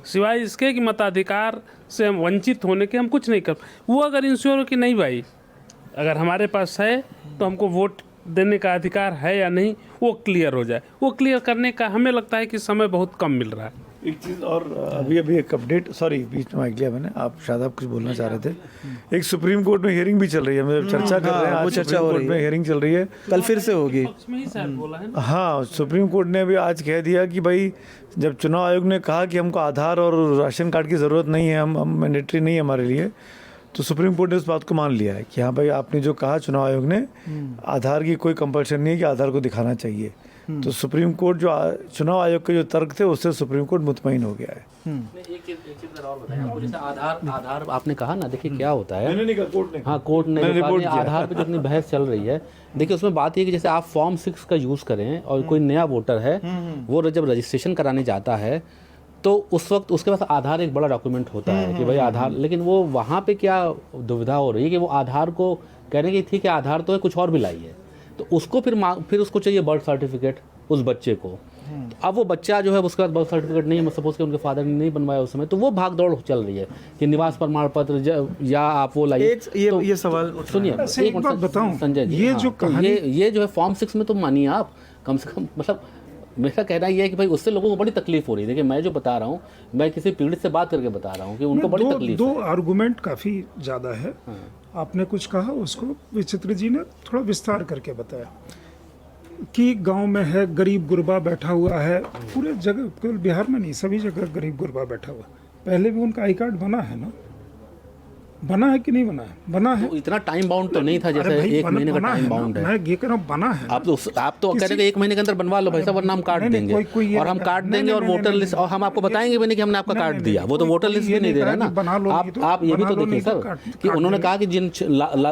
सिवाय इसके कि मताधिकार से हम वंचित होने के हम कुछ नहीं कर। वो अगर इंश्योर हो कि नहीं भाई, अगर हमारे पास है तो हमको वोट देने का अधिकार है या नहीं, वो क्लियर हो जाए। वो क्लियर करने का हमें लगता है कि समय बहुत कम मिल रहा है। एक चीज़ और, अभी एक अपडेट, सॉरी बीच में माइक लिया मैंने, आप शादाब कुछ बोलना चाह रहे थे। एक सुप्रीम कोर्ट में हियरिंग भी चल रही है, मतलब चर्चा कर रहे हैं, वो चर्चा हो रही है, हियरिंग चल रही है, कल फिर से होगी। हाँ, सुप्रीम कोर्ट ने भी आज कह दिया कि भाई जब चुनाव आयोग ने कहा कि हमको आधार और राशन कार्ड की ज़रूरत नहीं है, हम मैंडेटरी नहीं है हमारे लिए, तो सुप्रीम कोर्ट ने उस बात को मान लिया है कि हाँ भाई आपने जो कहा चुनाव आयोग ने, आधार की कोई कंपल्शन नहीं है कि आधार को दिखाना चाहिए। तो सुप्रीम कोर्ट जो चुनाव आयोग के जो तर्क थे उससे सुप्रीम कोर्ट मुतमईन हो गया है। एक चीज़ और बताएं आपको, जैसे आधार आपने कहा ना, देखिए क्या होता है, नहीं कहा, कोर्ट ने, हाँ कोर्ट ने आधार पे जितनी बहस चल रही है, देखिए उसमें बात ये कि जैसे आप फॉर्म 6 का यूज़ करें और कोई नया वोटर है, वो जब रजिस्ट्रेशन कराने जाता है तो उस वक्त उसके पास आधार एक बड़ा डॉक्यूमेंट होता है कि भाई आधार, लेकिन वो वहाँ पे क्या दुविधा हो रही है कि वो आधार को कह रहे हैं कि ठीक है आधार तो है, कुछ और भी लाइए, तो उसको फिर उसको चाहिए बर्थ सर्टिफिकेट उस बच्चे को। अब वो बच्चा जो है उसके पास बर्थ सर्टिफिकेट नहीं है, मैं सपोज कि उनके फादर ने नहीं बनवाया उस समय, तो वो भाग दौड़ चल रही है कि निवास प्रमाण पत्र या आप वो लाइए। तो ये सवाल सुनिए, एक बात बताऊं, संजय जी, ये जो कहानी, ये जो है फॉर्म 6 में तो मानिए आप, कम से कम मतलब मेरा कहना ये है कि भाई उससे लोगों को बड़ी तकलीफ हो रही है। देखिए मैं जो बता रहा हूँ, मैं किसी पीड़ित से बात करके बता रहा हूँ कि उनको बड़ी तकलीफ दो आर्गुमेंट काफ़ी ज़्यादा है। आपने कुछ कहा, उसको विचित्र जी ने थोड़ा विस्तार करके बताया कि गांव में है गरीब गुरबा बैठा हुआ है, पूरे जगह, केवल बिहार में नहीं, सभी जगह गरीब गुरबा बैठा हुआ। पहले भी उनका आई कार्ड बना है ना, बना है कि नहीं बना है? बना है। तो इतना टाइम बाउंड तो नहीं था जैसे अरे भाई, 1 महीने का बना टाइम ना, बाउंड है। मैं ये कह रहा हूँ बना है ना। आप तो कह रहे थे 1 महीने के अंदर बनवा लो भाई साहब, वरना हम काट नहीं, देंगे कोई ये और हम काट नहीं, देंगे और नहीं, वोटर नहीं, लिस्ट, नहीं, और हम आपको बताएंगे भी नहीं कि हमने आपका नहीं, काट नहीं, दिया। वो तो कोई- वोटर कोई लिस्ट ये भी नहीं नहीं दे रहा कहा कि बना लो, ना। नहीं तो आप ये भी बना तो लो, देखिए नहीं तो सर काट- कि काट उन्होंने देंगे। कहा कि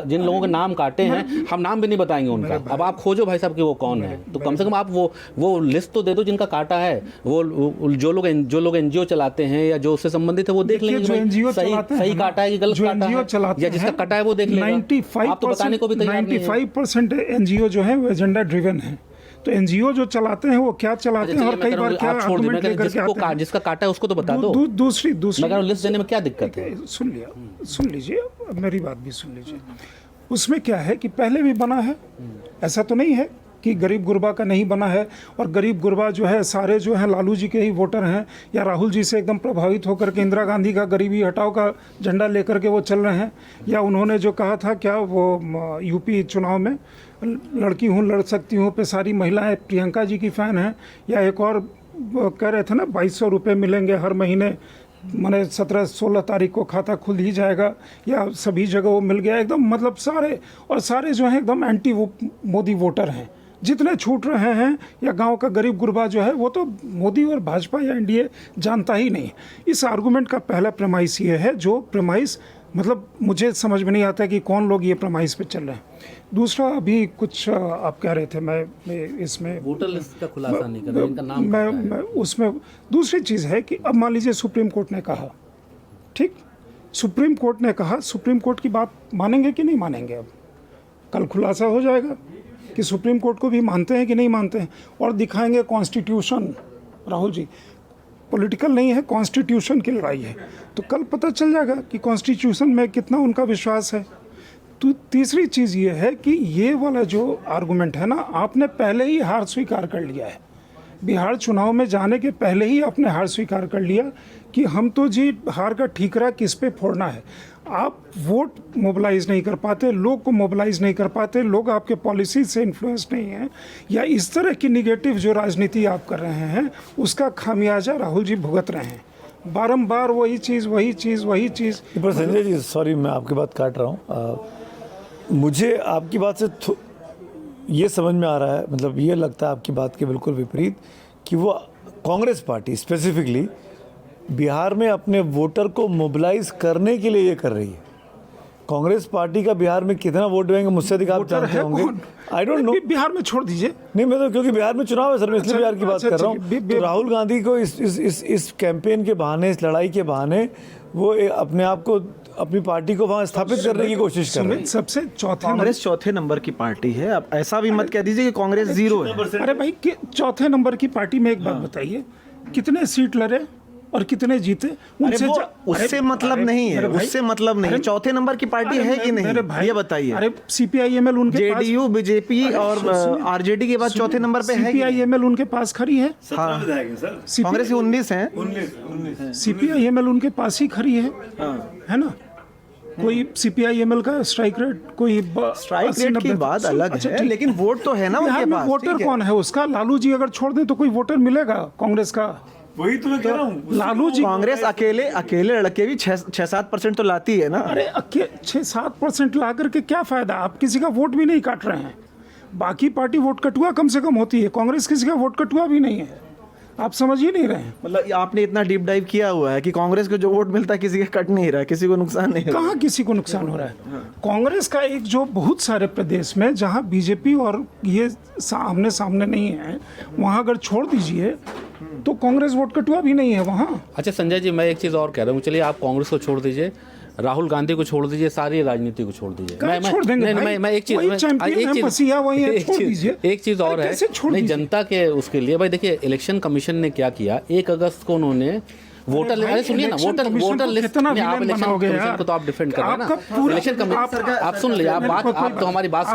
जिन लोगों के नाम काटे हैं हम नाम भी नहीं बताएंगे उनका। अब आप खोजो भाई साहब कि वो कौन है, तो कम से कम आप वो लिस्ट तो दे दो जिनका काटा है। वो जो लोग एनजीओ चलाते हैं या जो उससे संबंधित है वो देख लेंगे जो कि NGO भाई चलाते हैं सही ना, काटा है कि गलत जो काटा NGO है, चलाते या जिसका हैं, कटा है वो देख लेगा। आप तो बताने को भी तैयार नहीं है। 95% एनजीओ जो है वो एजेंडा ड्रिवन है। तो एनजीओ जो चलाते हैं वो क्या चलाते हैं और कई बार क्या आर्गुमेंट लेकर के आते हैं। जिसका काटा है उसको तो बता दो। दूसरी मगर लिस्ट देने में क्या दिक्कत है? सुन लीजिए, अब मेरी बात भी सुन लीजिए। उसमें क्या है कि पहले भी बना है, ऐसा तो नहीं है कि गरीब गुरबा का नहीं बना है। और गरीब गुरबा जो है सारे जो हैं लालू जी के ही वोटर हैं, या राहुल जी से एकदम प्रभावित होकर के इंदिरा गांधी का गरीबी हटाओ का झंडा लेकर के वो चल रहे हैं। या उन्होंने जो कहा था क्या वो यूपी चुनाव में लड़की हूँ लड़ सकती हूँ पे सारी महिलाएं प्रियंका जी की फ़ैन हैं। या एक और कह रहे थे ना 2200 रुपये मिलेंगे हर महीने, मैंने 17-16 तारीख को खाता खुल ही जाएगा, या सभी जगह वो मिल गया एकदम। मतलब सारे जो हैं एकदम एंटी मोदी वोटर हैं। जितने छूट रहे हैं या गांव का गरीब गुरबा जो है वो तो मोदी और भाजपा या एनडीए जानता ही नहीं। इस आर्गुमेंट का पहला प्रेमाइस ये है, जो प्रेमाइस मतलब मुझे समझ में नहीं आता कि कौन लोग ये प्रमाइस पे चल रहे हैं। दूसरा, अभी कुछ आप कह रहे थे, मैं इसमें वोटर लिस्ट का खुलासा नहीं कर रहे, इनका नाम मैं उसमें दूसरी चीज़ है कि अब मान लीजिए सुप्रीम कोर्ट ने कहा, ठीक, सुप्रीम कोर्ट ने कहा, सुप्रीम कोर्ट की बात मानेंगे कि नहीं मानेंगे? अब कल खुलासा हो जाएगा कि सुप्रीम कोर्ट को भी मानते हैं कि नहीं मानते हैं, और दिखाएंगे कॉन्स्टिट्यूशन। राहुल जी, पॉलिटिकल नहीं है, कॉन्स्टिट्यूशन की लड़ाई है, तो कल पता चल जाएगा कि कॉन्स्टिट्यूशन में कितना उनका विश्वास है। तो तीसरी चीज़ ये है कि ये वाला जो आर्गुमेंट है ना, आपने पहले ही हार स्वीकार कर लिया है। बिहार चुनाव में जाने के पहले ही आपने हार स्वीकार कर लिया कि हम तो जी हार का ठीकरा किस पे फोड़ना है। आप वोट मोबिलाइज नहीं कर पाते, लोग को मोबिलाइज नहीं कर पाते, लोग आपके पॉलिसी से इन्फ्लुएंस नहीं हैं, या इस तरह की निगेटिव जो राजनीति आप कर रहे हैं उसका खामियाजा राहुल जी भुगत रहे हैं। बारंबार वही चीज़। पर संजय जी, सॉरी मैं आपकी बात काट रहा हूँ। मुझे आपकी बात से ये समझ में आ रहा है, मतलब ये लगता है आपकी बात के बिल्कुल विपरीत, कि वो कांग्रेस पार्टी स्पेसिफिकली बिहार में अपने वोटर को मोबिलाइज करने के लिए ये कर रही है। कांग्रेस पार्टी का बिहार में कितना वोट देंगे मुझसे अधिक आप जानते होंगे। आई डोंट नो, बिहार में छोड़ दीजिए। नहीं, मैं तो क्योंकि बिहार में चुनाव है सर, मैं इसलिए बिहार की बात अच्छा, कर रहा हूँ। तो राहुल गांधी को इस कैंपेन के बहाने, इस लड़ाई के बहाने वो अपने आप को, अपनी पार्टी को वहाँ स्थापित करने की कोशिश कर रहे हैं। सबसे कांग्रेस चौथे नंबर की पार्टी है। अब ऐसा भी मत कह दीजिए कि कांग्रेस जीरो है। अरे भाई, चौथे नंबर की पार्टी में एक बात बताइए, कितने सीट लड़े और कितने जीते? उससे मतलब नहीं है, उससे मतलब नहीं। चौथे नंबर की पार्टी है कि नहीं, ये बताइए। अरे CPI-ML उनके पास, जेडीयू, बीजेपी और आरजेडी के बाद चौथे नंबर पे है। CPI-ML उनके पास खड़ी है। हाँ, कांग्रेस 19 है। CPI-ML उनके पास ही खड़ी है ना। कोई CPI-ML का स्ट्राइक रेट, कोई स्ट्राइक रेट की बात अलग है, लेकिन वोट तो है ना उनके पास। वोटर कौन है उसका? लालू जी अगर छोड़ दे तो कोई वोटर मिलेगा कांग्रेस का? वही तो मैं कह रहा हूँ, लालू जी, कांग्रेस अकेले लड़के भी 6-7% तो लाती है ना। अरे 6-7% ला करके क्या फायदा? आप किसी का वोट भी नहीं काट रहे हैं। बाकी पार्टी वोट कटुआ कम से कम होती है, कांग्रेस किसी का वोट कटुआ भी नहीं है। आप समझ ही नहीं रहे हैं। मतलब आपने इतना डीप डाइव किया हुआ है कि कांग्रेस को जो वोट मिलता है किसी का कट नहीं रहा है, किसी को नुकसान नहीं हो रहा। कहाँ किसी को नुकसान हो रहा है? कांग्रेस का एक जो बहुत सारे प्रदेश में जहाँ बीजेपी और ये आमने सामने नहीं है, वहाँ अगर छोड़ दीजिए तो कांग्रेस वोट कटुआ भी नहीं है वहाँ। अच्छा संजय जी, मैं एक चीज़ और कह रहा हूँ, चलिए आप कांग्रेस को छोड़ दीजिए, राहुल गांधी को छोड़ दीजिए, सारी राजनीति को छोड़ दीजिए। छोड़ देंगे भाई? मैं एक चीज और है, नहीं जनता के उसके लिए भाई, देखिए इलेक्शन कमीशन ने क्या किया, 1 अगस्त को उन्होंने वोटर, अरे सुनिए ना, वोटर लिस्ट में आप इलेक्शन कमीशन को तो आप डिफेंड कर रहे हैं ना। इलेक्शन कमीशन, आप सुन लीजिए, आप तो हमारी बात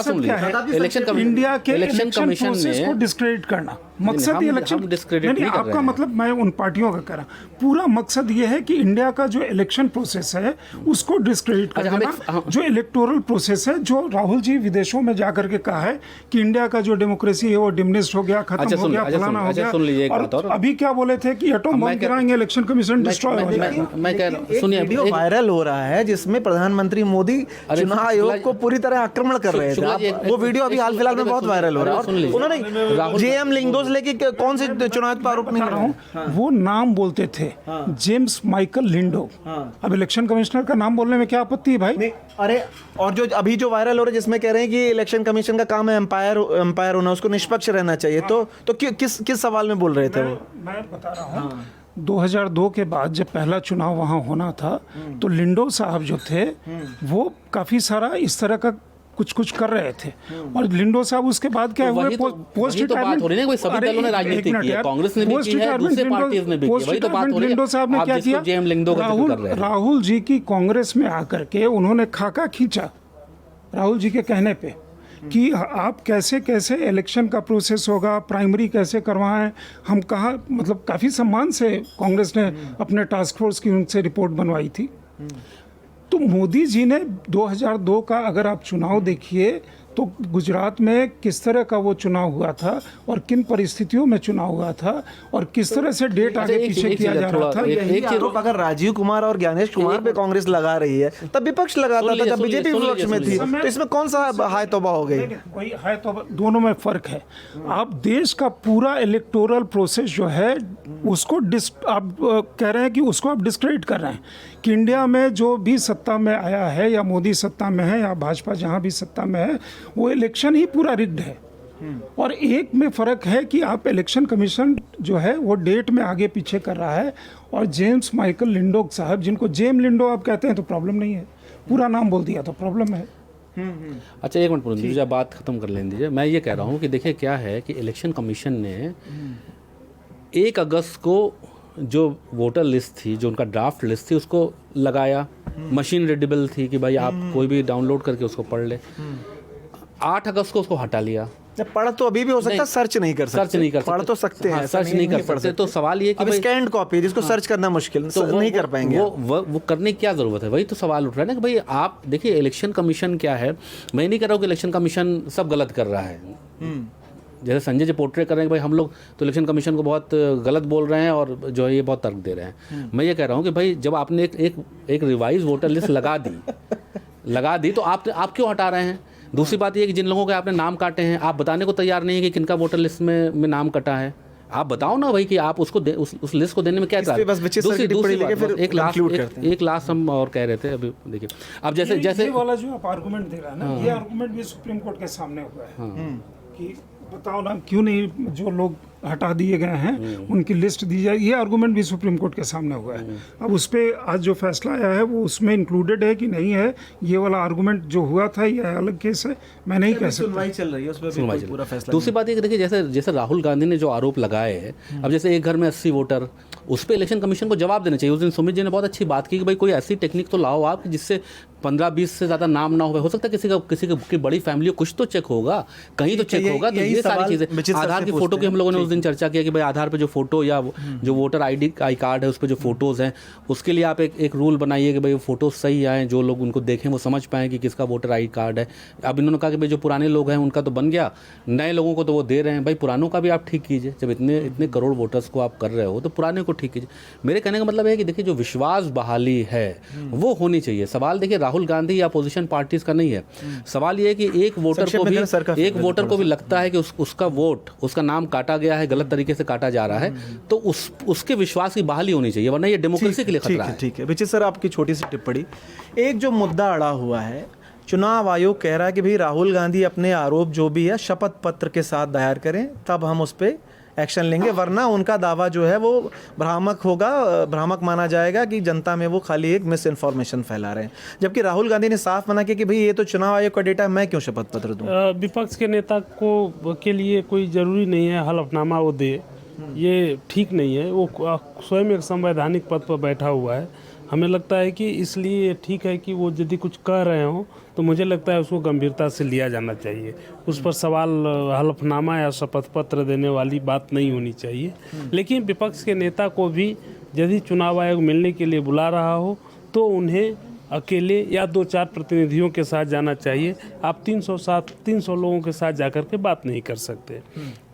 सुन लीजिए, इलेक्शन इंडिया के इलेक्शन कमीशन ने डिस्क्रेडिट करना, मकसद हम- ये इलेक्शन हम discredit नहीं कर आपका रहे हैं। मतलब मैं उन पार्टियों का कह रहा हूं, पूरा मकसद ये है कि इंडिया का जो इलेक्शन प्रोसेस है उसको डिस्क्रेडिट कर अच्छा, हम देना। एक- जो इलेक्टोरल प्रोसेस है, जो राहुल जी विदेशों में जाकर के कहा है कि इंडिया का जो डेमोक्रेसी है वो डिमिनिस्ट हो गया, खत्म अच्छा, हो सुन- गया, अच्छा, फलाना सुन- हो अच्छा, गया। सुन लीजिए एक बात और। अभी क्या बोले थे कि एटॉम बम मैं कह- गिराएंगे, इलेक्शन कमीशन डिस्ट्रॉय हो जाएगा। मैं कह रहा हूँ, एक सुनिए वीडियो एक- वायरल हो रहा है जिसमें प्रधानमंत्री मोदी चुनाव आयोग को पूरी तरह आक्रमण कर रहे थे। शुक्ला जी, वो वीडियो अभी हाल फिलहाल में बहुत वायरल हो रहा है सुन लीजिए। और उन्होंने जेएम लिंगदोज लेके कौन से चुनाव पर आरोप नहीं बता रहा लगाया? हूँ, वो नाम बोलते थे जेम्स माइकल लिंडो। अब इलेक्शन कमिश्नर का नाम बोलने में क्या आपत्ति है भाई? नहीं, अरे और जो अभी जो वायरल हो रहा है जिसमें कह रहे हैं कि इलेक्शन कमीशन का काम है एम्पायर होना, उसको निष्पक्ष रहना चाहिए, तो किस सवाल में बोल रहे थे वो? मैं बता रहा हूँ 2002 के बाद जब पहला चुनाव वहाँ होना था तो लिंडो साहब जो थे वो काफी सारा इस तरह का कुछ कर रहे थे और लिंडो साहब उसके बाद क्या तो हुए वही तो- पोस्ट वही तो बात हो रही है ना, कोई सभी दलों ने राजनीति की है, कांग्रेस ने भी की है, दूसरे पार्टीज ने भी की है, वही तो बात हो रही है। लिंडो साहब ने आप क्या जिसको किया? जेएम लिंडो का जिक्र कर रहे हैं। राहुल जी की कांग्रेस में आकर के उन्होंने खाका खींचा राहुल जी के कहने पे कि आप कैसे कैसे इलेक्शन का प्रोसेस होगा, प्राइमरी कैसे करवाएं। हम कहा मतलब काफ़ी सम्मान से कांग्रेस ने अपने टास्क फोर्स की उनसे रिपोर्ट बनवाई थी। तो मोदी जी ने 2002 का अगर आप चुनाव देखिए तो गुजरात में किस तरह का वो चुनाव हुआ था और किन परिस्थितियों में चुनाव हुआ था और किस तरह से डेट आगे एक पीछे चीज़ किया है, जा रहा थोड़ा- था। एक- यही एक चीज़- आरोप अगर राजीव कुमार और ज्ञानेश कुमार पे कांग्रेस लगा रही है तब विपक्ष लगाता था, जब बीजेपी विपक्ष में थी, तो इसमें कौन सा हाय तौबा हो गई? वही है तो दोनों में फर्क है। आप देश का पूरा इलेक्टोरल प्रोसेस जो है उसको आप कह रहे हैं कि उसको आप डिस्क्रेडिट कर रहे हैं कि इंडिया में जो भी सत्ता में आया है या मोदी सत्ता में है या भाजपा जहां भी सत्ता में है वो इलेक्शन ही पूरा रिग्ड है। और एक में फ़र्क है कि आप इलेक्शन कमीशन जो है वो डेट में आगे पीछे कर रहा है और जेम्स माइकल लिंडो साहब, जिनको जेम लिंडो आप कहते हैं तो प्रॉब्लम नहीं है, पूरा नाम बोल दिया तो प्रॉब्लम है। अच्छा एक मिनट दीजिए, आप बात खत्म कर लेने दीजिए। मैं ये कह रहा हूँ कि देखिए क्या है कि इलेक्शन कमीशन ने 1 अगस्त को जो वोटर लिस्ट थी, जो उनका ड्राफ्ट लिस्ट थी, उसको लगाया, मशीन रीडेबल थी कि भाई आप कोई भी डाउनलोड करके उसको पढ़ ले। 8 अगस्त को उसको हटा लिया। जब पढ़ तो अभी भी हो सकता है, सर्च नहीं कर सकते। सर्च नहीं कर सकते, पढ़ तो सकते हैं, हाँ, ऐसा सर्च नहीं कर पढ़ सकते। तो सवाल ये कि अब भाई स्कैन्ड कॉपी जिसको सर्च करना मुश्किल, नहीं कर पाएंगे आप। वो करने की क्या ज़रूरत है? वही तो सवाल उठ रहा है ना कि भाई आप देखिए इलेक्शन कमीशन क्या है। मैं नहीं कह रहा हूँ कि इलेक्शन कमीशन सब गलत कर रहा है, जैसे संजय जी पोर्ट्रे कर रहे हैं कि भाई हम लोग तो इलेक्शन कमीशन को बहुत गलत बोल रहे हैं और जो है ये बहुत तर्क दे रहे हैं। मैं ये कह रहा हूँ कि भाई जब आपने एक रिवाइज वोटर लिस्ट लगा दी तो आप क्यों हटा रहे हैं? दूसरी बात ये कि जिन लोगों के आपने नाम काटे हैं आप बताने को तैयार नहीं है कि किनका वोटर लिस्ट में नाम कटा है। आप बताओ ना भाई कि आप उसको उस लिस्ट को देने में क्या इस पे बस विचित्र सर की टिप्पणी लेके फिर conclude करते हैं। एक लास्ट हम और कह रहे थे अभी देखिए अब जैसे ये वाला जो आप आर्गुमेंट दे रहा है ना, ये आर्गुमेंट भी सुप्रीम कोर्ट के सामने हुआ है कि बताओ ना क्यों नहीं जो लोग हटा दिए गए हैं उनकी लिस्ट दी जाए। ये आर्गुमेंट भी सुप्रीम कोर्ट के सामने हुआ है। अब उस पर आज जो फैसला आया है वो उसमें इंक्लूडेड है कि नहीं है, ये वाला आर्गुमेंट जो हुआ था ये अलग केस है, मैं नहीं कह सकता। सुनवाई चल रही है, उसमें भी कोई पूरा फैसला दूसरी बात ये कि देखिए जैसे राहुल गांधी ने जो आरोप लगाए हैं, अब जैसे एक घर में 80 वोटर, उस पर इलेक्शन कमीशन को जवाब देना चाहिए। उस दिन सुमित जी ने बहुत अच्छी बात की कि भाई कोई ऐसी टेक्निक तो लाओ आप जिससे 15-20 से ज़्यादा नाम ना हो सकता है किसी की बड़ी फैमिली हो, कुछ तो चेक होगा, कहीं तो चेक होगा। तो ये सारी चीज़ें, आधार की फोटो की हम लोगों ने उस दिन चर्चा किया कि भाई आधार पे जो फोटो या जो वोटर आई कार्ड है उस पर जो फोटोज़ हैं उसके लिए आप एक रूल बनाइए कि भाई वो फोटो सही आए, जो लोग उनको देखें वो समझ पाएँ कि किसका वोटर आई कार्ड है। अब इन्होंने कहा कि भाई जो पुराने लोग हैं उनका तो बन गया, नए लोगों को तो वो दे रहे हैं, भाई पुरानों का भी आप ठीक कीजिए। जब इतने करोड़ वोटर्स को आप कर रहे हो तो पुराने को ठीक कीजिए। मेरे कहने का मतलब है कि देखिए जो विश्वास बहाली है वो होनी चाहिए। सवाल देखिए राहुल गांधी या अपोजिशन पार्टीज का नहीं है, सवाल ये है कि एक वोटर को भी लगता है कि उसका वोट, उसका नाम काटा गया है, गलत तरीके से काटा जा रहा है, तो उसके विश्वास की बहाली होनी चाहिए, वरना ये डेमोक्रेसी के लिए खतरा है। ठीक है विचित्र सर, आपकी छोटी सी टिप्पणी। एक जो मुद्दा अड़ा हुआ है, चुनाव आयोग कह रहा है कि भाई राहुल गांधी अपने आरोप जो भी है शपथ पत्र के साथ दायर करें, तब हम उस पर एक्शन लेंगे, वरना उनका दावा जो है वो भ्रामक होगा, भ्रामक माना जाएगा कि जनता में वो खाली एक मिस इन्फॉर्मेशन फैला रहे हैं। जबकि राहुल गांधी ने साफ मना किया कि भाई ये तो चुनाव आयोग का डेटा है, मैं क्यों शपथ पत्र दूं? विपक्ष के नेता को के लिए कोई ज़रूरी नहीं है हलफनामा वो दे, ये ठीक नहीं है। वो स्वयं एक संवैधानिक पद पर बैठा हुआ है, हमें लगता है कि इसलिए ठीक है कि वो यदि कुछ कह रहे हों तो मुझे लगता है उसको गंभीरता से लिया जाना चाहिए। उस पर सवाल हलफनामा या शपथ पत्र देने वाली बात नहीं होनी चाहिए। लेकिन विपक्ष के नेता को भी यदि चुनाव आयोग मिलने के लिए बुला रहा हो तो उन्हें अकेले या 2-4 प्रतिनिधियों के साथ जाना चाहिए। आप 300 लोगों के साथ जाकर के बात नहीं कर सकते।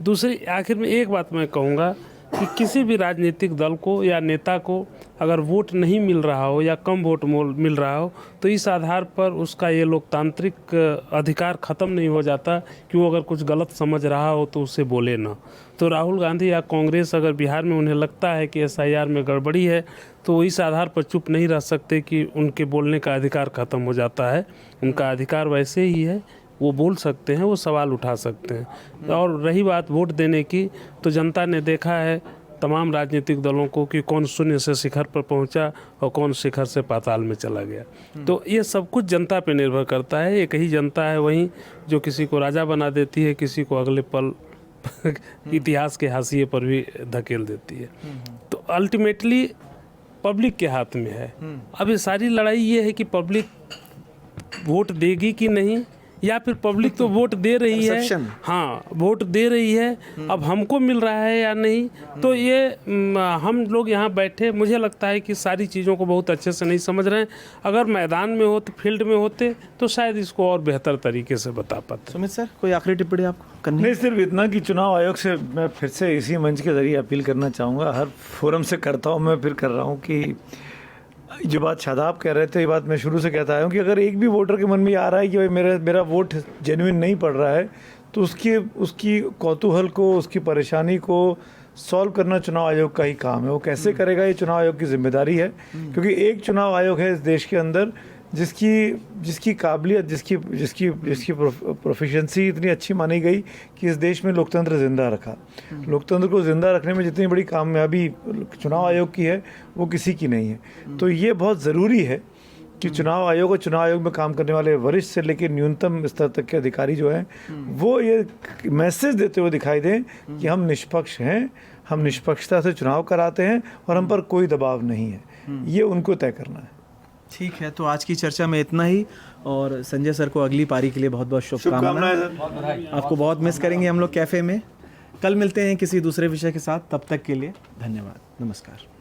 दूसरी आखिर में एक बात मैं कहूँगा कि किसी भी राजनीतिक दल को या नेता को अगर वोट नहीं मिल रहा हो या कम वोट मिल रहा हो तो इस आधार पर उसका ये लोकतांत्रिक अधिकार ख़त्म नहीं हो जाता कि वो अगर कुछ गलत समझ रहा हो तो उसे बोले ना। तो राहुल गांधी या कांग्रेस अगर बिहार में उन्हें लगता है कि SIR में गड़बड़ी है तो वो इस आधार पर चुप नहीं रह सकते कि उनके बोलने का अधिकार ख़त्म हो जाता है। उनका अधिकार वैसे ही है, वो बोल सकते हैं, वो सवाल उठा सकते हैं। और रही बात वोट देने की, तो जनता ने देखा है तमाम राजनीतिक दलों को कि कौन शून्य से शिखर पर पहुंचा और कौन शिखर से पाताल में चला गया। तो ये सब कुछ जनता पे निर्भर करता है। एक ही जनता है वहीं जो किसी को राजा बना देती है, किसी को अगले पल इतिहास के हाशिए पर भी धकेल देती है। तो अल्टीमेटली पब्लिक के हाथ में है। अब ये सारी लड़ाई ये है कि पब्लिक वोट देगी कि नहीं, या फिर पब्लिक तो वोट दे रही है, हाँ वोट दे रही है, अब हमको मिल रहा है या नहीं। तो ये हम लोग यहाँ बैठे, मुझे लगता है कि सारी चीज़ों को बहुत अच्छे से नहीं समझ रहे हैं। अगर मैदान में होते, फील्ड में होते तो शायद इसको और बेहतर तरीके से बता पाते। सुमित सर, कोई आखिरी टिप्पणी आपको करनी? नहीं, सिर्फ इतना कि चुनाव आयोग से मैं फिर से इसी मंच के जरिए अपील करना चाहूँगा, हर फोरम से करता हूँ, मैं फिर कर रहा हूँ कि जो बात शादाब कह रहे थे, ये बात मैं शुरू से कहता आया हूँ कि अगर एक भी वोटर के मन में आ रहा है कि भाई मेरा वोट जेन्युइन नहीं पड़ रहा है तो उसकी कौतूहल को, उसकी परेशानी को सॉल्व करना चुनाव आयोग का ही काम है। वो कैसे करेगा, ये चुनाव आयोग की जिम्मेदारी है, क्योंकि एक चुनाव आयोग है इस देश के अंदर जिसकी काबिलियत, जिसकी प्रोफिशेंसी इतनी अच्छी मानी गई कि इस देश में लोकतंत्र ज़िंदा रखा। लोकतंत्र को ज़िंदा रखने में जितनी बड़ी कामयाबी चुनाव आयोग की है वो किसी की नहीं है। तो ये बहुत ज़रूरी है कि चुनाव आयोग और चुनाव आयोग में काम करने वाले वरिष्ठ से लेकर न्यूनतम स्तर तक के अधिकारी जो हैं वो ये मैसेज देते हुए दिखाई दें कि हम निष्पक्ष हैं, हम निष्पक्षता से चुनाव कराते हैं और हम पर कोई दबाव नहीं है। ये उनको तय करना है। ठीक है, तो आज की चर्चा में इतना ही, और संजय सर को अगली पारी के लिए बहुत बहुत शुभकामनाएं। आपको बहुत मिस करेंगे हम लोग कैफ़े में। कल मिलते हैं किसी दूसरे विषय के साथ, तब तक के लिए धन्यवाद, नमस्कार।